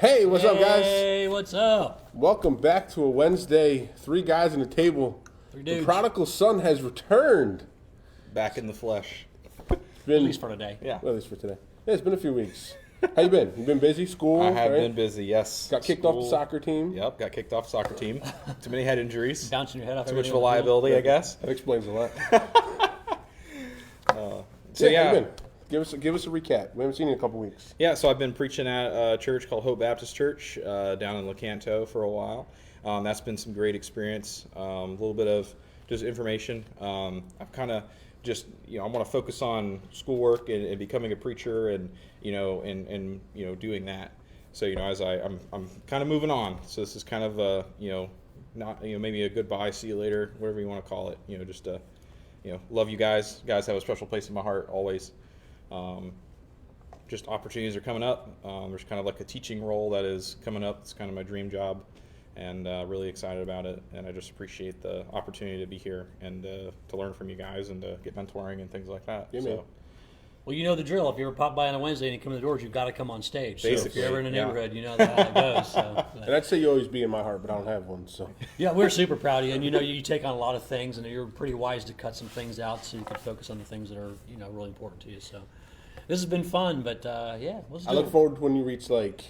Hey, what's up, guys? Hey, what's up? Welcome back to a Wednesday. Three guys in a table. Three The dudes. prodigal son has returned. Back in the flesh. It's At been, least for today. Yeah. well, at least for today. Yeah, it's been a few weeks. How you been? You been busy? School? I have right? been busy, yes. Got kicked off the School. soccer team. Yep, got kicked off soccer team. Too many head injuries. Bouncing your head off. Too much everything of a on the field. liability, I guess. That explains a lot. So How yeah. you been? Give us a recap. We haven't seen you in a couple weeks. Yeah, so I've been preaching at a church called Hope Baptist Church down in Lecanto for a while. That's been some great experience. A little bit of just information. I've kind of just, I want to focus on schoolwork and becoming a preacher and doing that. So, as I'm kind of moving on. So this is kind of, not, maybe a goodbye, see you later, whatever you want to call it. Just, love you guys. You guys have a special place in my heart always. Just opportunities are coming up. There's kind of like a teaching role that is coming up. It's kind of my dream job, and really excited about it. And I just appreciate the opportunity to be here and to learn from you guys and to get mentoring and things like that. Yeah, man. Well, you know the drill. If you ever pop by on a Wednesday and you come to the doors, you've got to come on stage. So Basically, if you're ever in a yeah. neighborhood, you know how it goes. So, And I'd say you always be in my heart, but I don't have one. So yeah, we're super proud of you. And, you take on a lot of things, and you're pretty wise to cut some things out so you can focus on the things that are, really important to you. So this has been fun, but, yeah, let's do I look it. forward to when you reach like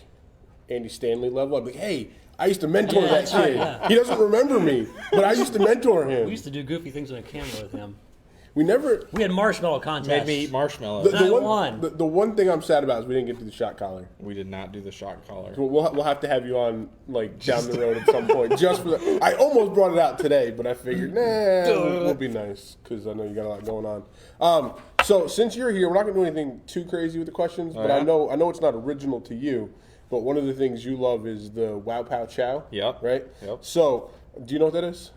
Andy Stanley level. I'd be like, hey, I used to mentor Yeah, that that's right, kid. yeah. He doesn't remember me, but I used to mentor him. We used to do goofy things on a camera with him. We never. We had marshmallow contests. Made me eat marshmallows. I won. The one thing I'm sad about is we didn't get to the shot collar. We did not do the shot collar. We'll have to have you on like down the road at some point just for that. I almost brought it out today, but I figured we'll be nice because I know you got a lot going on. So since you're here, we're not going to do anything too crazy with the questions, but yeah? I know it's not original to you. But one of the things you love is the Wow Pow Chow. Yep. Right. Yep. So do you know what that is?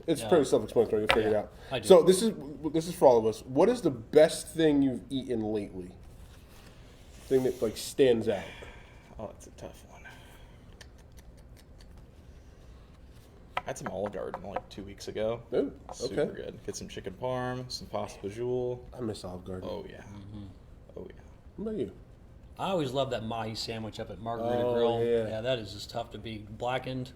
It's No. pretty self-explanatory. You'll figure it out. I do. So this is for all of us. What is the best thing you've eaten lately? Thing that like stands out. Oh, that's a tough one. I had some Olive Garden like 2 weeks ago. Ooh, Super okay. good. Get some chicken parm, some pasta bajoule. I miss Olive Garden. Oh yeah. Oh yeah. What about you? I always love that mahi sandwich up at Margarita Oh, Grill. yeah. That is just tough to beat. Blackened.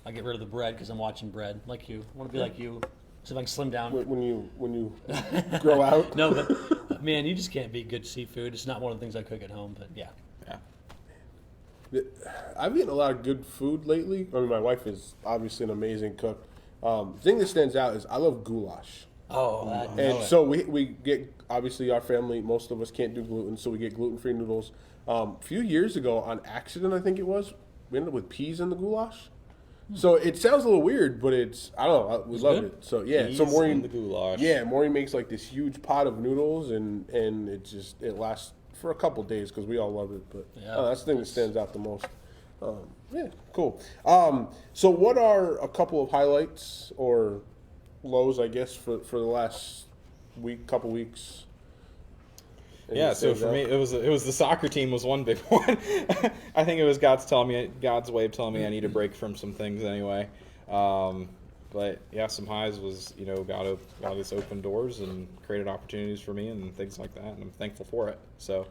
I get rid of the bread because I'm watching bread, like you. I want to be like you. See if I can slim down. When you grow out? No, but man, you just can't beat good seafood. It's not one of the things I cook at home, but yeah. Yeah. I've eaten a lot of good food lately. I mean, my wife is obviously an amazing cook. The thing that stands out is I love goulash. Oh, And so we get, obviously our family, most of us can't do gluten, so we get gluten-free noodles. A few years ago, on accident I think it was, we ended up with peas in the goulash. So it sounds a little weird, but I don't know, we love good? it. So yeah, Peas so Maureen, in the goulash. Yeah, Maureen makes like this huge pot of noodles, and it lasts for a couple days because we all love it. But Yeah, that's the thing that stands out the most. Yeah, cool. So what are a couple of highlights or lows, I guess, for the last couple weeks? Anything Yeah, so stands for out? me, it was the soccer team was one big one. I think it was God's way of telling me I need a break from some things anyway. But yeah, some highs was God has opened doors and created opportunities for me and things like that, and I'm thankful for it. So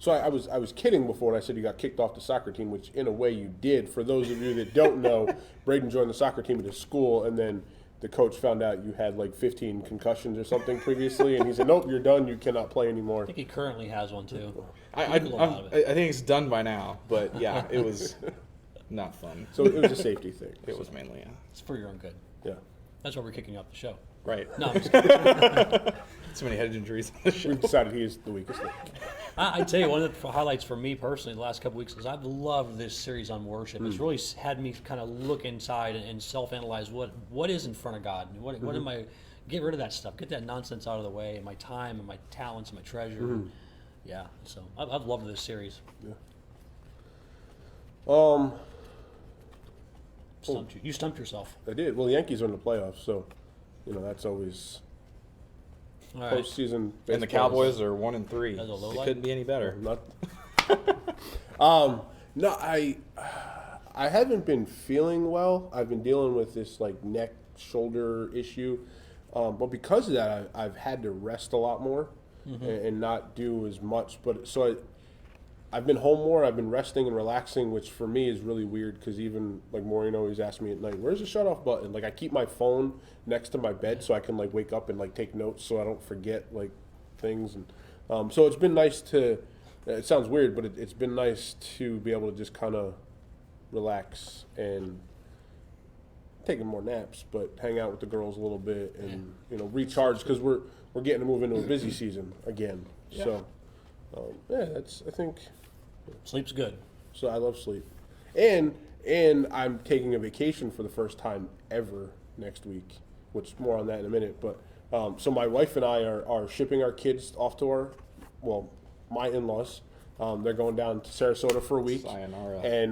I was kidding before and I said you got kicked off the soccer team, which in a way you did. For those of you that don't know, Braden joined the soccer team at his school, and then the coach found out you had like 15 concussions or something previously, and he said, "Nope, you're done. You cannot play anymore." I think he currently has one too. I Google a lot of it. think it's done by now, but yeah, it was not fun. So it was a safety thing. It was mainly It's for your own good. Yeah. That's why we're kicking off the show. right. No, I'm just kidding. Too many head injuries on the show. We've decided he is the weakest link. I tell you, one of the highlights for me personally the last couple weeks is I've loved this series on worship. It's really had me kind of look inside and self-analyze what is in front of God. What am I? Get rid of that stuff. Get that nonsense out of the way. And my time and my talents and my treasure. Yeah. So I've loved this series. Stumped you. You stumped yourself. I did. Well, the Yankees are in the playoffs, so that's always All right. postseason. And the baseball. Cowboys are 1-3. As a low It light? couldn't be any better. Not. No, I haven't been feeling well. I've been dealing with this like neck shoulder issue, but because of that, I've had to rest a lot more and not do as much. But so I've been home more. I've been resting and relaxing, which for me is really weird because even like Maureen always asks me at night, "Where's the shut off button?" Like I keep my phone next to my bed so I can like wake up and like take notes so I don't forget like things. And so it's been nice to. It sounds weird, but it's been nice to be able to just kind of relax and taking more naps, but hang out with the girls a little bit and recharge because we're getting to move into a busy season again. Yeah. So that's I think. Sleep's good. So I love sleep, and I'm taking a vacation for the first time ever next week, which more on that in a minute. But so my wife and I are shipping our kids off to my in-laws. They're going down to Sarasota for a week. Sayonara. And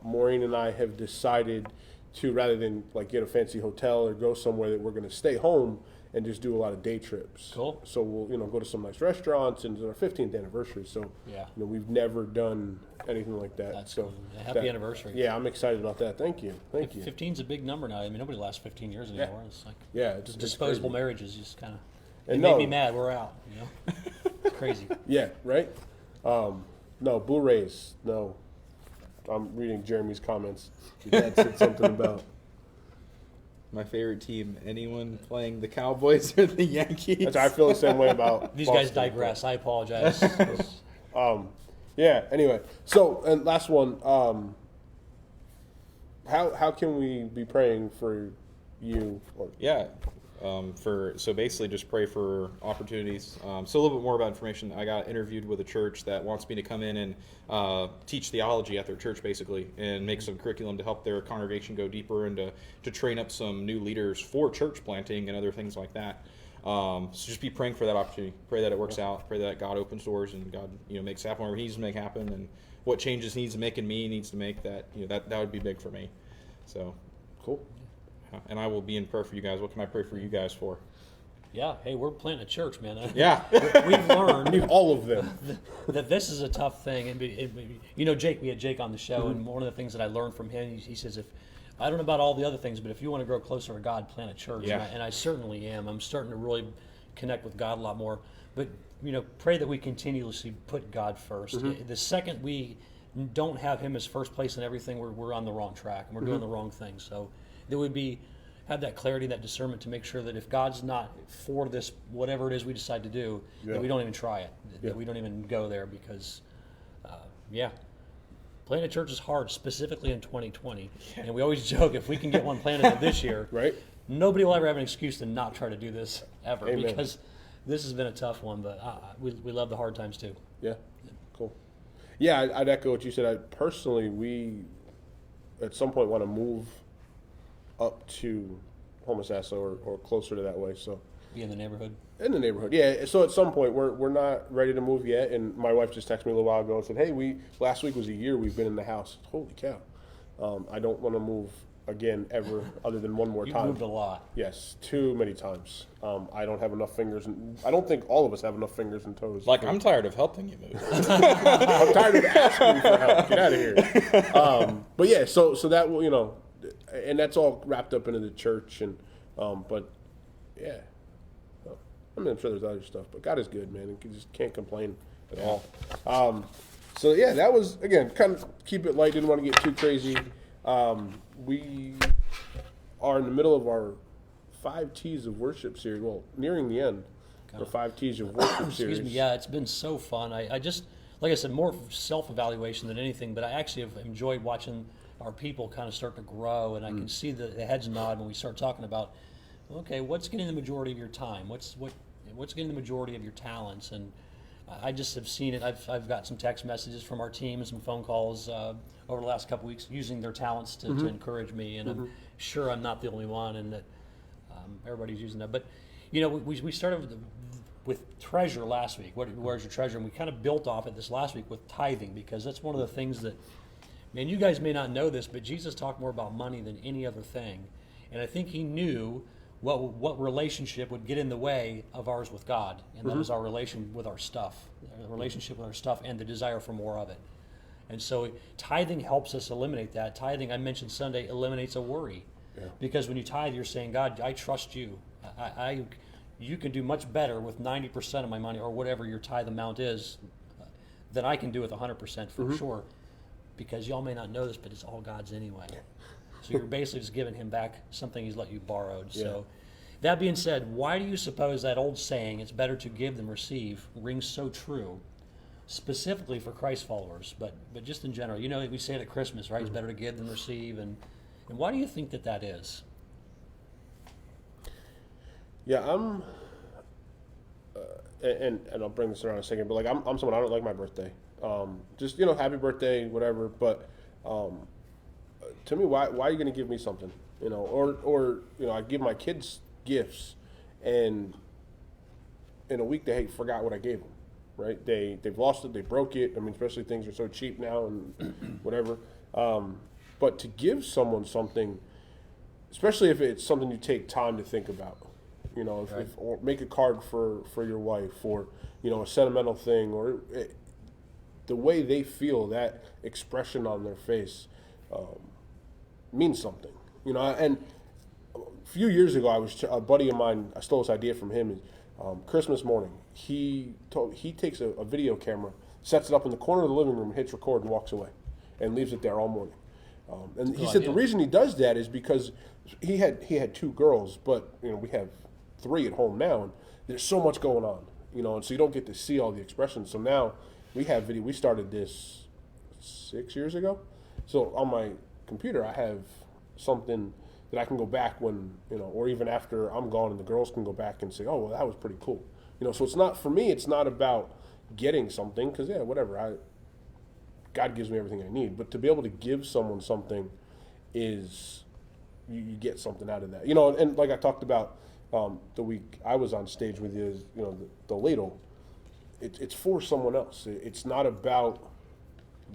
Maureen and I have decided to, rather than like get a fancy hotel or go somewhere, that we're going to stay home and just do a lot of day trips. Cool. So we'll go to some nice restaurants, and it's our 15th anniversary. So Yeah. we've never done anything like that. That's so cool. Happy anniversary. Yeah, I'm excited about that. Thank you. 15's a big number now. I mean, nobody lasts 15 years anymore. It's like Yeah, it's disposable crazy. marriages just kind of. And It made no- me mad. We're out. It's crazy. Yeah, right. No, Blu-rays. No, I'm reading Jeremy's comments. Your dad said something about. My favorite team. Anyone playing the Cowboys or the Yankees? I feel the same way about These guys Boston. digress. I apologize. Yeah. Anyway, so and last one. How can we be praying for you? Or, Yeah. So basically just pray for opportunities. So a little bit more about information. I got interviewed with a church that wants me to come in and teach theology at their church basically and make some curriculum to help their congregation go deeper and to train up some new leaders for church planting and other things like that. So just be praying for that opportunity. Pray that it works out. Pray that God opens doors and God makes happen whatever He needs to make happen, and what changes He needs to make in me needs to make that that would be big for me. So cool. and I will be in prayer for you guys. What can I pray for you guys for? Yeah. Hey, we're planting a church, man. Yeah. We've learned Need all of them. that this is a tough thing. And Jake, we had Jake on the show, and one of the things that I learned from him, he says, if I don't know about all the other things, but if you want to grow closer to God, plant a church. Yeah. And I certainly am. I'm starting to really connect with God a lot more. But pray that we continuously put God first. The second we don't have Him as first place in everything, we're on the wrong track and we're doing the wrong thing. So there would be have that clarity, that discernment to make sure that if God's not for this, whatever it is we decide to do, that we don't even try it, that we don't even go there because, planting a church is hard, specifically in 2020. And we always joke, if we can get one planted this year, Right. nobody will ever have an excuse to not try to do this ever. Amen. Because this has been a tough one, but we love the hard times too. Yeah. Cool. Yeah, I'd echo what you said. We at some point want to move up to Homosassa or closer to that way. So Be in the neighborhood. in the neighborhood, yeah. So at some point we're not ready to move yet. And my wife just texted me a little while ago and said, "Hey, last week was a year we've been in the house." Holy cow! I don't want to move again ever, other than one more You've time. moved a lot. Yes, too many times. I don't have enough fingers, and I don't think all of us have enough fingers and toes. Like, I'm tired of helping you move. I'm tired of asking for help. Get out of here. But yeah, so that will, and that's all wrapped up into the church, and but yeah, I mean, I'm sure there's other stuff, but God is good, man. You just can't complain at all. So yeah, that was again kind of keep it light. Didn't want to get too crazy. We are in the middle of our 5 T's of worship series. Well, nearing the end. Our 5 T's of worship series. Excuse me. Yeah, it's been so fun. I just, like I said, more self-evaluation than anything, but I actually have enjoyed watching our people kind of start to grow, and I can see the heads nod when we start talking about, okay, what's getting the majority of your time? What's getting the majority of your talents? And I just have seen it. I've got some text messages from our team and some phone calls over the last couple weeks using their talents to encourage me, and I'm sure I'm not the only one, and that everybody's using that. But we started with treasure last week. Where's your treasure? And we kind of built off it this last week with tithing, because that's one of the things that, man, you guys may not know this, but Jesus talked more about money than any other thing, and I think He knew what relationship would get in the way of ours with God, and that was our relation with our stuff, the relationship with our stuff, and the desire for more of it. And so tithing helps us eliminate that. Tithing, I mentioned Sunday, eliminates a worry, because when you tithe, you're saying, God, I trust you. You can do much better with 90% of my money, or whatever your tithe amount is, then I can do it 100% for sure. Because y'all may not know this, but it's all God's anyway. So you're basically just giving him back something he's let you borrowed. So that being said, why do you suppose that old saying, it's better to give than receive, rings so true, specifically for Christ followers, but just in general? You know, we say it at Christmas, right? It's better to give than receive. And why do you think that is? Yeah, I'm, and I'll bring this around in a second, but like I'm someone, I don't like my birthday. Just, happy birthday, whatever. But to me, why are you going to give me something? Or I give my kids gifts, and in a week they forgot what I gave them. Right? They've lost it, they broke it. I mean, especially things are so cheap now and whatever. But to give someone something, especially if it's something you take time to think about, or make a card for your wife, or a sentimental thing, or the way they feel, that expression on their face means something. And a few years ago, a buddy of mine, I stole this idea from him. Christmas morning, he takes a video camera, sets it up in the corner of the living room, hits record, and walks away, and leaves it there all morning. And he said the reason he does that is because he had 2 girls, but we have 3 at home now, and there's so much going on, and so you don't get to see all the expressions. So now we have video. We started this 6 years ago, so on my computer I have something that I can go back when, or even after I'm gone, and the girls can go back and say, oh, well, that was pretty cool. So it's not, for me, it's not about getting something, because, whatever, God gives me everything I need. But to be able to give someone something is, you get something out of that. And like I talked about the week I was on stage with you, the ladle, it's for someone else. It's not about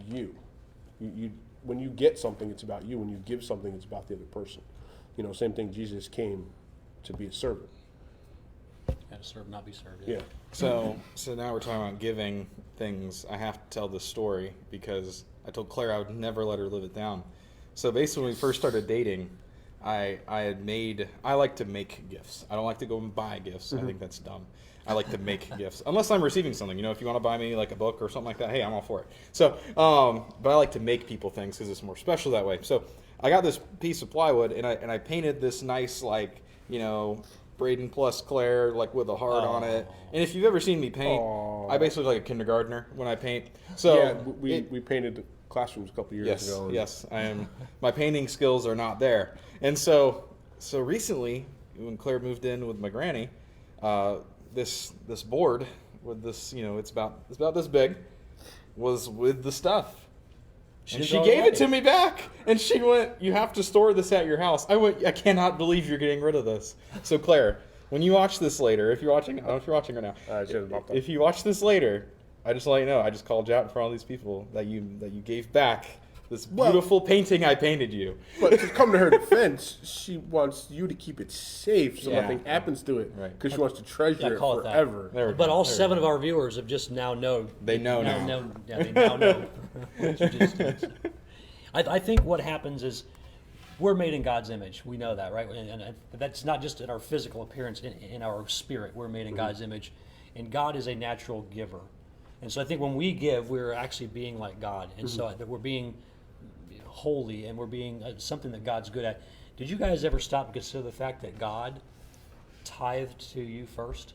you. When you get something, it's about you. When you give something, it's about the other person. Same thing, Jesus came to be a servant. Yeah, to serve, not be served. Yeah. So now we're talking about giving things. I have to tell this story because I told Claire I would never let her live it down. So basically, when we first started dating, I like to make gifts. I don't like to go and buy gifts. I think that's dumb. I like to make gifts, unless I'm receiving something. If you want to buy me like a book or something like that, hey, I'm all for it. So, but I like to make people things because it's more special that way. So I got this piece of plywood, and I painted this nice, Braden plus Claire, with a heart on it. And if you've ever seen me paint, I basically look like a kindergartner when I paint. So yeah, we painted classrooms a couple years ago. Yes, I am. My painting skills are not there. And so recently, when Claire moved in with my granny, this board with this, it's about this big, was with the stuff. And she gave it to me back. And she went, you have to store this at your house. I went, I cannot believe you're getting rid of this. So Claire, when you watch this later, if you're watching, I don't know if you're watching right now. If you watch this later, I just let you know, I just called you out in front of all these people that you gave back this beautiful painting I painted you. But to come to her defense, she wants you to keep it safe so nothing happens to it, because she wants to treasure it forever. But all 7 of our viewers have just now know. They know now. They now know what you just did. I think what happens is we're made in God's image. We know that, right? And that's not just in our physical appearance, in our spirit. We're made in God's image. And God is a natural giver. And so I think when we give, we're actually being like God. And so that we're being holy, and we're being something that God's good at. Did you guys ever stop and consider the fact that God tithed to you first?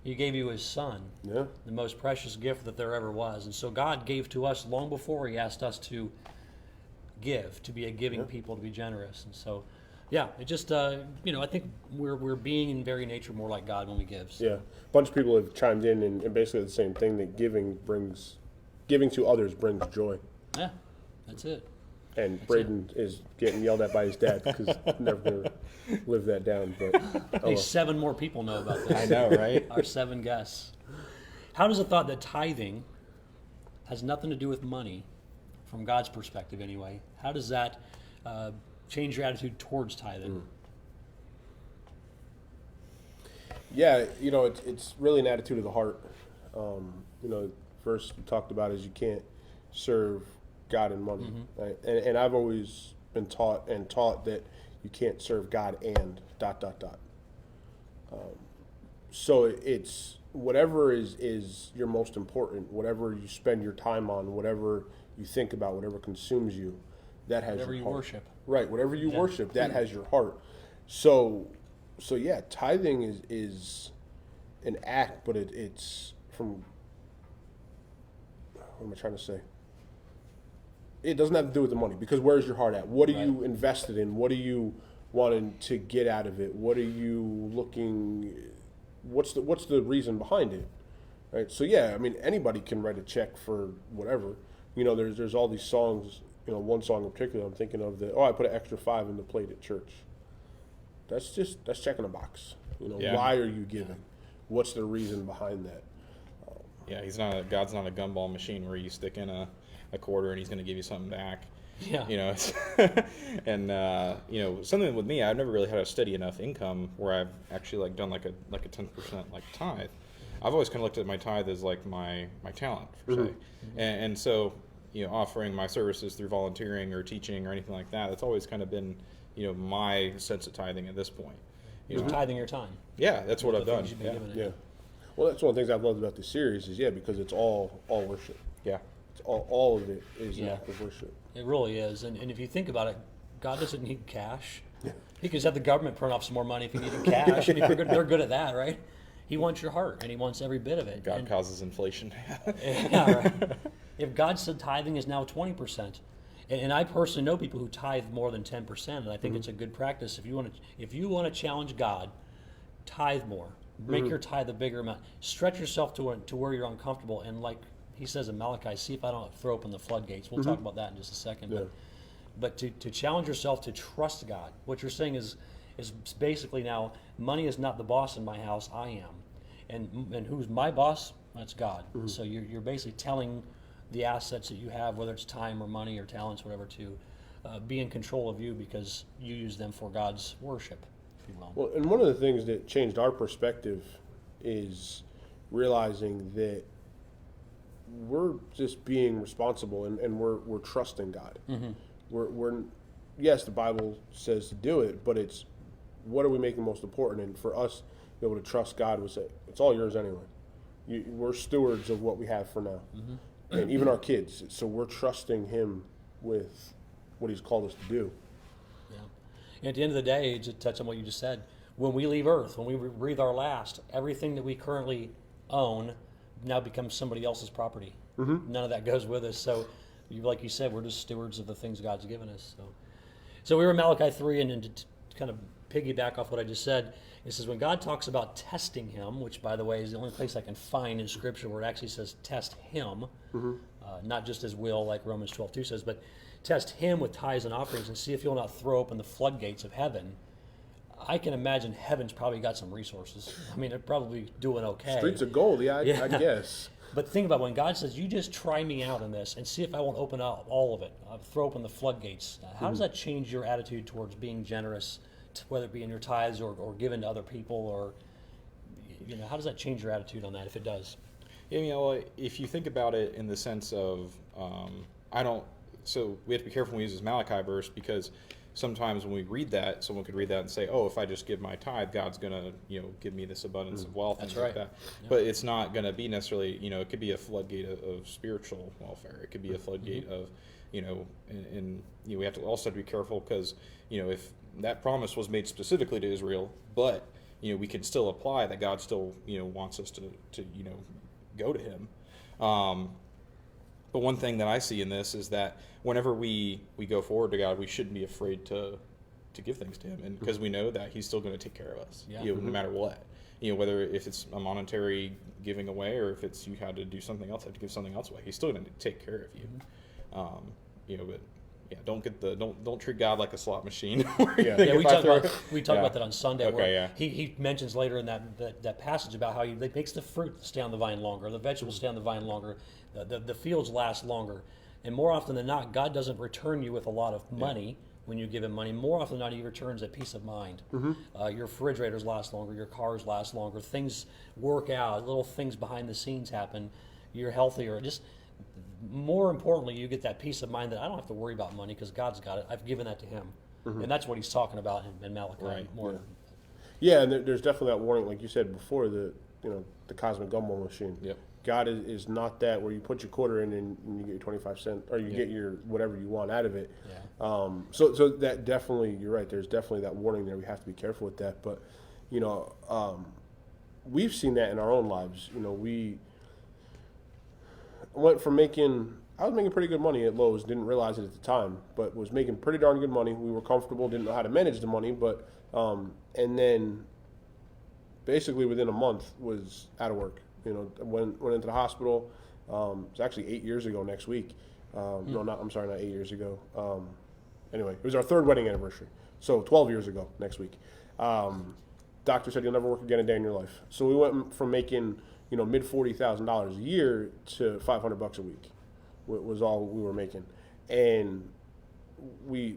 He gave you his son, the most precious gift that there ever was. And so God gave to us long before he asked us to give, to be a giving people, to be generous. And so, it just, I think we're being in very nature more like God when we give. So. Yeah. A bunch of people have chimed in and basically the same thing, that giving to others brings joy. Yeah. That's it. And Braden is getting yelled at by his dad because he's never going to live that down. But 7 more people know about this. I know, right? Our 7 guests. How does the thought that tithing has nothing to do with money, from God's perspective anyway, how does that change your attitude towards tithing? Yeah, it's really an attitude of the heart. First we talked about is you can't serve God and money, right? And I've always been taught that you can't serve God and ... So it's whatever is your most important, whatever you spend your time on, whatever you think about, whatever consumes you, that has Whatever your you heart. worship. Right, whatever you worship, that has your heart. So yeah, tithing is an act, but it's from, what am I trying to say? It doesn't have to do with the money, because where's your heart at? What are you invested in? What are you wanting to get out of it? What are you looking? What's the reason behind it? Right. So yeah, I mean, anybody can write a check for whatever. You know, there's all these songs. You know, one song in particular I'm thinking of that. Oh, I put an extra 5 in the plate at church. That's checking a box. You know, Yeah. why are you giving? What's the reason behind that? Yeah, God's not a gumball machine where you stick in a quarter and he's going to give you something back. Yeah. You know, it's and you know, something with me, I've never really had a steady enough income where I've actually like done like a 10% like tithe. I've always kind of looked at my tithe as like my talent per se, and so you know, offering my services through volunteering or teaching or anything like that, that's always kind of been, you know, my sense of tithing at this point. You You're know? tithing your time. Yeah, that's what The I've done. things you've been Yeah. given it. Yeah. Well, that's one of the things I've loved about this series is because it's all worship. Yeah. It's all of it is an Yeah. act of worship. It really is. And if you think about it, God doesn't need cash. He could just have the government print off some more money if he needed cash. I mean, they're good at that, right? He wants your heart, and he wants every bit of it. God And- causes inflation. yeah, right. If God said tithing is now 20%, and I personally know people who tithe more than 10%, and I think it's a good practice. If you want to challenge God, tithe more. Make your tithe a bigger amount. Stretch yourself to where you're uncomfortable, and like he says in Malachi, see if I don't throw open the floodgates. We'll talk about that in just a second. Yeah. But to challenge yourself to trust God. What you're saying is basically now, money is not the boss in my house, I am. And who's my boss? That's God. So you're basically telling the assets that you have, whether it's time or money or talents, whatever, to be in control of you because you use them for God's worship, if you will. Well, and one of the things that changed our perspective is realizing that we're just being responsible and we're trusting God. We're yes, the Bible says to do it, but it's what are we making most important? And for us, to be able to trust God was that it's all yours anyway. We're stewards of what we have for now, and even our kids. So we're trusting Him with what He's called us to do. Yeah. And at the end of the day, to touch on what you just said, when we leave Earth, when we breathe our last, everything that we currently own now becomes somebody else's property. None of that goes with us. So, like you said, we're just stewards of the things God's given us. So we were in Malachi 3, and to kind of piggyback off what I just said, it says when God talks about testing Him, which, by the way, is the only place I can find in Scripture where it actually says test Him, not just His will, like Romans 12:2 says, but test Him with tithes and offerings and see if He'll not throw open the floodgates of heaven. I can imagine heaven's probably got some resources. I mean, they're probably doing okay. Streets of gold, I guess. But think about when God says, you just try me out in this and see if I won't open up all of it. I'll throw open the floodgates. How does that change your attitude towards being generous, whether it be in your tithes or given to other people? Or, how does that change your attitude on that, if it does? Yeah, if you think about it in the sense of, so we have to be careful when we use this Malachi verse because sometimes when we read that, someone could read that and say, oh, if I just give my tithe, God's going to, give me this abundance of wealth. That's things like right. that. Yeah. But it's not going to be necessarily, it could be a floodgate of spiritual welfare. It could be a floodgate of, and we have to also be careful because, if that promise was made specifically to Israel, but, we can still apply that God still, wants us to go to Him. But one thing that I see in this is that whenever we go forward to God, we shouldn't be afraid to give things to Him, and because we know that He's still going to take care of us, Yeah. no matter what. Whether if it's a monetary giving away or if it's you had to do something else, have to give something else away, He's still going to take care of you. But yeah, don't treat God like a slot machine. Yeah, we talked about that on Sunday. Okay, where yeah. He mentions later in that passage about how He makes the fruit stay on the vine longer, the vegetables stay on the vine longer, the fields last longer, and more often than not, God doesn't return you with a lot of money when you give Him money. More often than not, He returns a peace of mind. Your refrigerators last longer, your cars last longer, things work out, little things behind the scenes happen. You're healthier. Just more importantly, you get that peace of mind that I don't have to worry about money because God's got it. I've given that to Him. And that's what He's talking about in Malachi. Right. More. Yeah, and there's definitely that warning, like you said before, that the cosmic gumball machine. Yep. God is not that where you put your quarter in and you get your 25 cents or you get your whatever you want out of it. Yeah. So that definitely, you're right. There's definitely that warning there. We have to be careful with that. But we've seen that in our own lives. We went from I was making pretty good money at Lowe's, didn't realize it at the time, but was making pretty darn good money. We were comfortable, didn't know how to manage the money, but and then basically within a month was out of work. Went into the hospital. It's actually 8 years ago next week. I'm sorry, not 8 years ago. Anyway, it was our 3rd wedding anniversary. So 12 years ago next week. Doctor said you'll never work again a day in your life. So we went from making mid $40,000 a year to $500 a week. Was all we were making, and we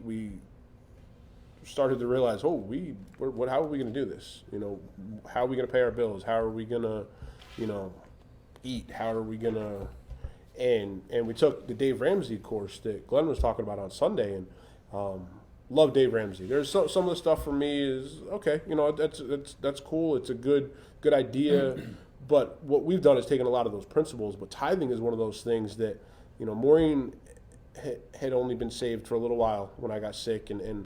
started to realize, how are we going to do this? How are we going to pay our bills? How are we going to, eat? How are we going to, and we took the Dave Ramsey course that Glenn was talking about on Sunday, and love Dave Ramsey. There's some of the stuff for me is okay, that's cool. It's a good idea, but what we've done is taken a lot of those principles. But tithing is one of those things that. Maureen had only been saved for a little while when I got sick, and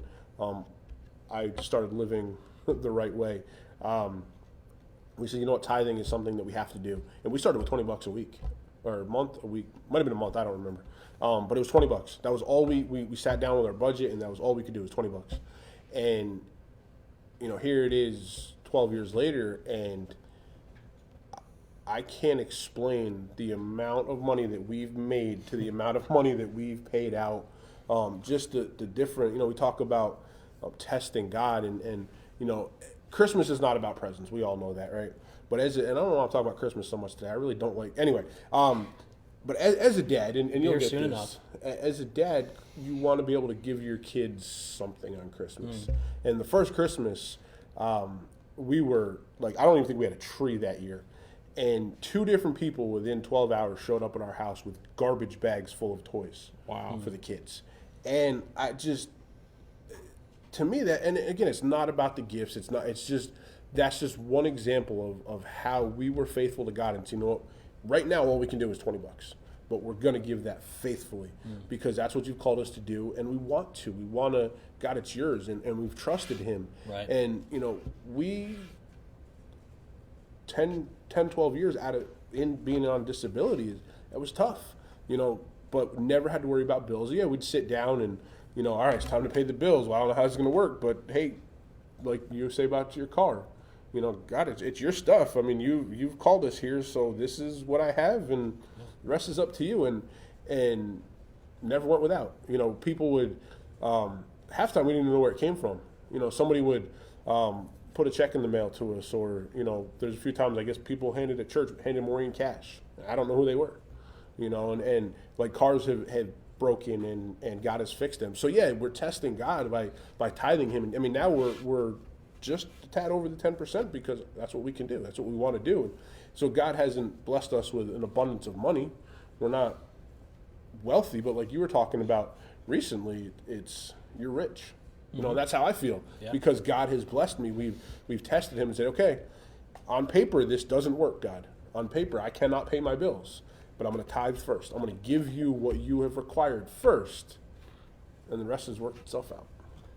I started living the right way. We said, tithing is something that we have to do, and we started with $20 a week, or a week, might have been a month, I don't remember, but it was $20. That was all we sat down with our budget, and that was all we could do was $20. And here it is, 12 years later, and I can't explain the amount of money that we've made to the amount of money that we've paid out. Just the different, we talk about testing God, and Christmas is not about presents. We all know that, right? But and I don't want to talk about Christmas so much today. I really don't like. Anyway, but as a dad, and you'll Here get soon this. As a dad, you want to be able to give your kids something on Christmas. And the first Christmas, we were I don't even think we had a tree that year. And 2 different people within 12 hours showed up at our house with garbage bags full of toys. Wow. For the kids. And to me that, and again, it's not about the gifts. That's just one example of how we were faithful to God. And right now all we can do is $20, but we're going to give that faithfully because that's what you've called us to do. And we want to, God, it's yours. And we've trusted him. Right. And, we 12 years in being on disability, that was tough, but never had to worry about bills. Yeah, we'd sit down and, all right, it's time to pay the bills. Well, I don't know how it's going to work, but hey, like you say about your car, God, it's your stuff. I mean, you've called us here, so this is what I have, and the rest is up to you. And never went without. People would, half the time we didn't even know where it came from. Somebody would, put a check in the mail to us, or there's a few times I guess people handed Maureen cash. I don't know who they were, and like cars have broken and God has fixed them. So yeah, we're testing God by tithing him. I mean, now we're just a tad over the 10% because that's what we can do. That's what we want to do. So God hasn't blessed us with an abundance of money. We're not wealthy, but like you were talking about recently, you're rich. That's how I feel because God has blessed me. We've tested him and said, okay, on paper, this doesn't work, God. On paper, I cannot pay my bills, but I'm going to tithe first. I'm going to give you what you have required first, and the rest has worked itself out.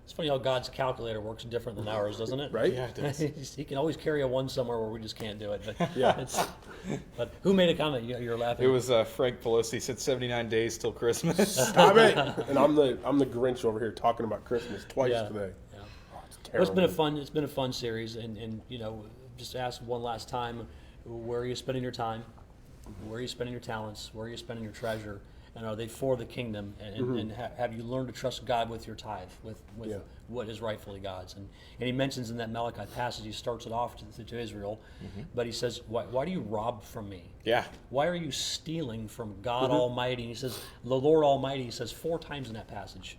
It's funny how God's calculator works different than ours, doesn't it? Right? Yeah, it does. He can always carry a 1 somewhere where we just can't do it. But Yeah. But who made a comment? You're laughing. It was Frank Pelosi. Said 79 days till Christmas. Stop it! And I'm the Grinch over here talking about Christmas twice Yeah. today. Yeah. Oh, it's Well, terrible. it's been a fun series, and just ask one last time, where are you spending your time? Where are you spending your talents? Where are you spending your treasure? And are they for the kingdom? And have you learned to trust God with your tithe, with Yeah. what is rightfully God's? And he mentions in that Malachi passage, he starts it off to Israel, but he says, why do you rob from me? Yeah. Why are you stealing from God Almighty? And he says, the Lord Almighty, he says 4 times in that passage.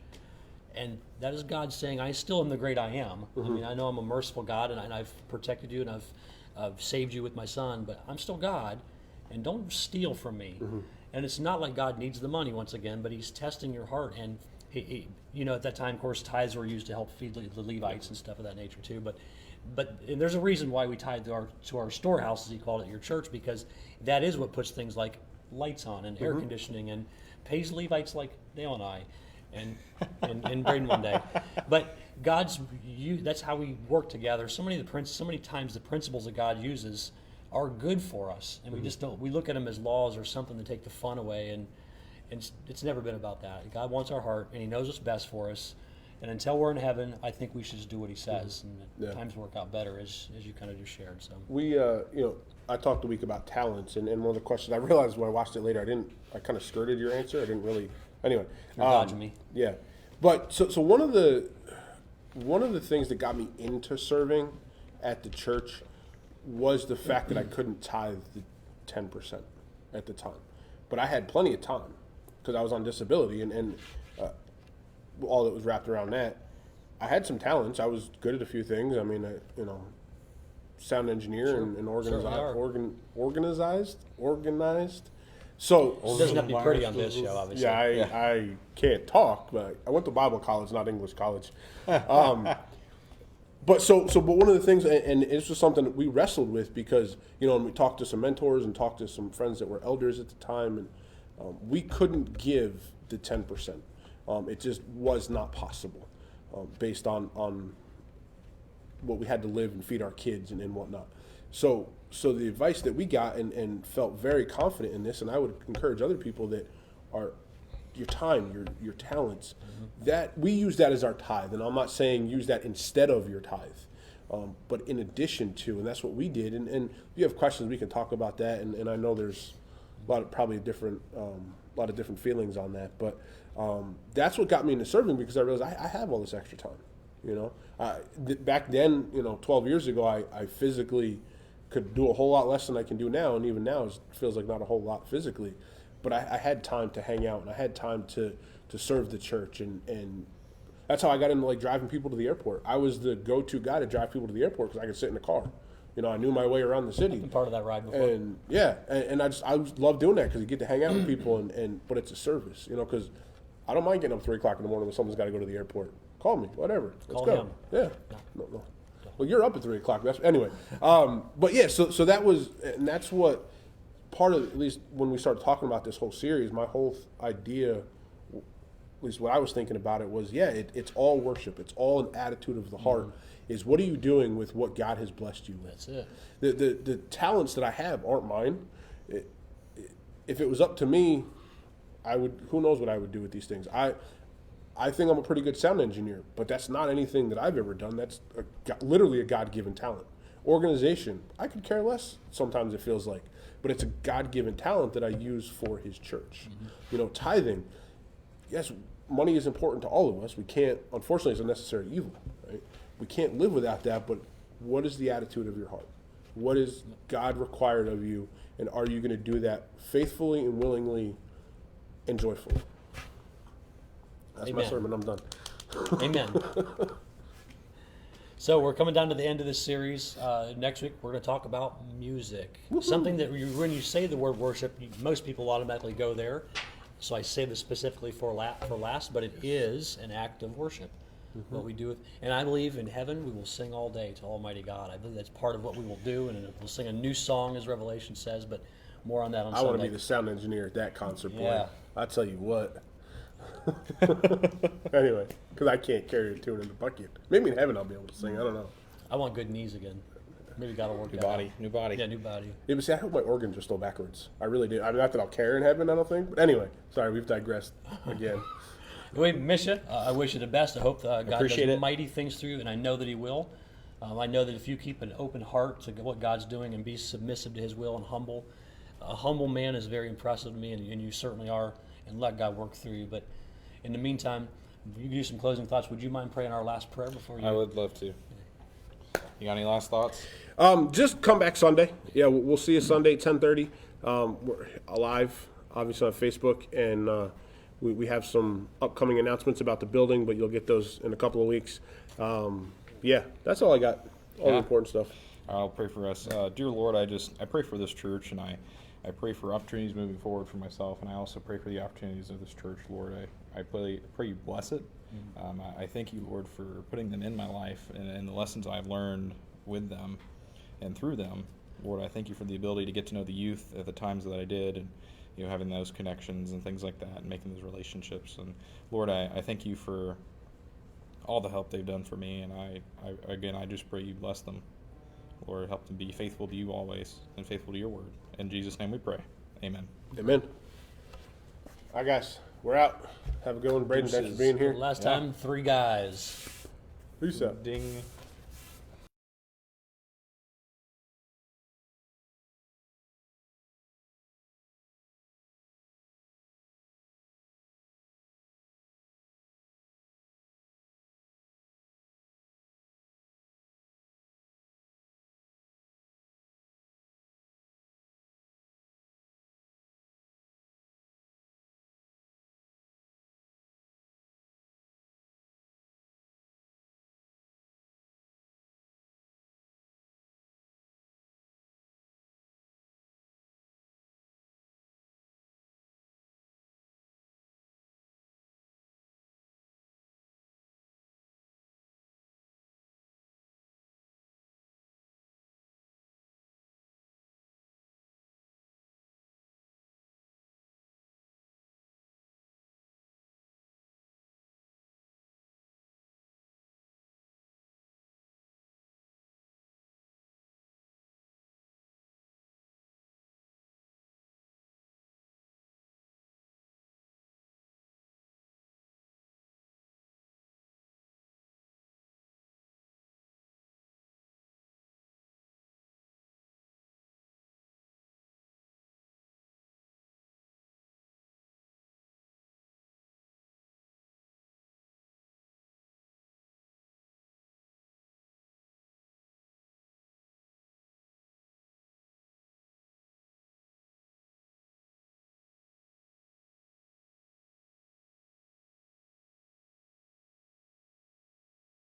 And that is God saying, I still am the great I am. I mean, I know I'm a merciful God, and I've protected you, and I've saved you with my son, but I'm still God, and don't steal from me. And it's not like God needs the money once again, but he's testing your heart. And at that time, of course, tithes were used to help feed the Levites and stuff of that nature too. But and there's a reason why we tithe to our storehouse, as you called it, your church, because that is what puts things like lights on and air conditioning and pays Levites like Dale and I, and Braden one day. But that's how we work together. So many times the principles that God uses are good for us, and we just don't. We look at them as laws or something to take the fun away, and it's never been about that. God wants our heart, and He knows what's best for us. And until we're in heaven, I think we should just do what He says, and times work out better, as you kind of just shared. So We, I talked a week about talents, and one of the questions I realized when I watched it later, I kind of skirted your answer. I didn't really. Anyway, you're dodging me. Yeah, but so one of the things that got me into serving at the church was the fact that I couldn't tithe the 10% at the time, but I had plenty of time because I was on disability, and all that was wrapped around that. I had some talents. I was good at a few things. I mean, sound engineer and organized. So it doesn't have to be pretty on this show, obviously. Yeah, I can't talk, but I went to Bible college, not English college. But one of the things, and it's just something that we wrestled with because, and we talked to some mentors and talked to some friends that were elders at the time, and we couldn't give the 10%. It just was not possible based on what we had to live and feed our kids and whatnot. So the advice that we got and felt very confident in this, and I would encourage other people that are your time, your talents, that we use that as our tithe. And I'm not saying use that instead of your tithe, but in addition to, and that's what we did. And if you have questions, we can talk about that. And I know there's a lot of different feelings on that, but that's what got me into serving, because I realized I have all this extra time. Back then, 12 years ago, I physically could do a whole lot less than I can do now, and even now it feels like not a whole lot physically, but I had time to hang out, and I had time to serve the church, and that's how I got into driving people to the airport. I was the go-to guy to drive people to the airport because I could sit in the car. I knew my way around the city. I've been part of that ride before. And yeah, and I love doing that because you get to hang out with people, but it's a service, because I don't mind getting up 3 o'clock in the morning when someone's got to go to the airport. Call me, whatever. Let's go. Him. Yeah. No. Well, you're up at 3 o'clock. Anyway. But yeah, so that was, and that's what part of, at least when we started talking about this whole series, my whole idea, at least what I was thinking about it was, it's all worship. It's all an attitude of the heart. Is what are you doing with what God has blessed you with? That's it. The talents that I have aren't mine. If it was up to me, who knows what I would do with these things. I think I'm a pretty good sound engineer, but that's not anything that I've ever done. That's literally a God-given talent. Organization, I could care less sometimes, it feels like, but it's a God-given talent that I use for His church. Tithing, yes, money is important to all of us. We can't, unfortunately, it's a necessary evil, right? We can't live without that, but what is the attitude of your heart? What is God required of you, and are you going to do that faithfully and willingly and joyfully? That's Amen. my sermon. I'm done. Amen. So we're coming down to the end of this series. Next week, we're going to talk about music. Woo-hoo. Something that when you say the word worship, most people automatically go there. So I say this specifically for last, but it is an act of worship. What we do with, and I believe in heaven we will sing all day to Almighty God. I believe that's part of what we will do, and we'll sing a new song, as Revelation says. But more on that on Sunday. I want to be the sound engineer at that concert. Yeah. I tell you what. Anyway, because I can't carry a tune in the bucket. Maybe in heaven I'll be able to sing. I don't know. I want good knees again. Maybe God will work New that body. out. New body. Yeah, new body. Yeah, but see, I hope my organs are still backwards. I really do. I mean, not that I'll care in heaven, I don't think. But anyway, sorry, we've digressed again. We miss you. I wish you the best. I hope God Appreciate does it. mighty things through you, and I know that He will. I know that if you keep an open heart to what God's doing and be submissive to His will and humble, a humble man is very impressive to me, and you certainly are, and let God work through you. But in the meantime, you can do some closing thoughts. Would you mind praying our last prayer before you? I would love to. You got any last thoughts? Just come back Sunday. Yeah, we'll see you Sunday, 10:30. We're live, obviously, on Facebook, and we have some upcoming announcements about the building, but you'll get those in a couple of weeks. Yeah, that's all I got. All the important stuff. I'll pray for us. Dear Lord, I pray for this church, and I pray for opportunities moving forward for myself, and I also pray for the opportunities of this church, Lord. I pray you bless it. I thank you, Lord, for putting them in my life and the lessons I've learned with them and through them. Lord, I thank you for the ability to get to know the youth at the times that I did, and having those connections and things like that, and making those relationships. And Lord, I thank you for all the help they've done for me, and I just pray you bless them. Lord, help them be faithful to you always and faithful to your word. In Jesus' name we pray. Amen. Amen. All right, guys, we're out. Have a good one, Braden. Thanks for being here. Last time, 3 guys. Peace out. Ding.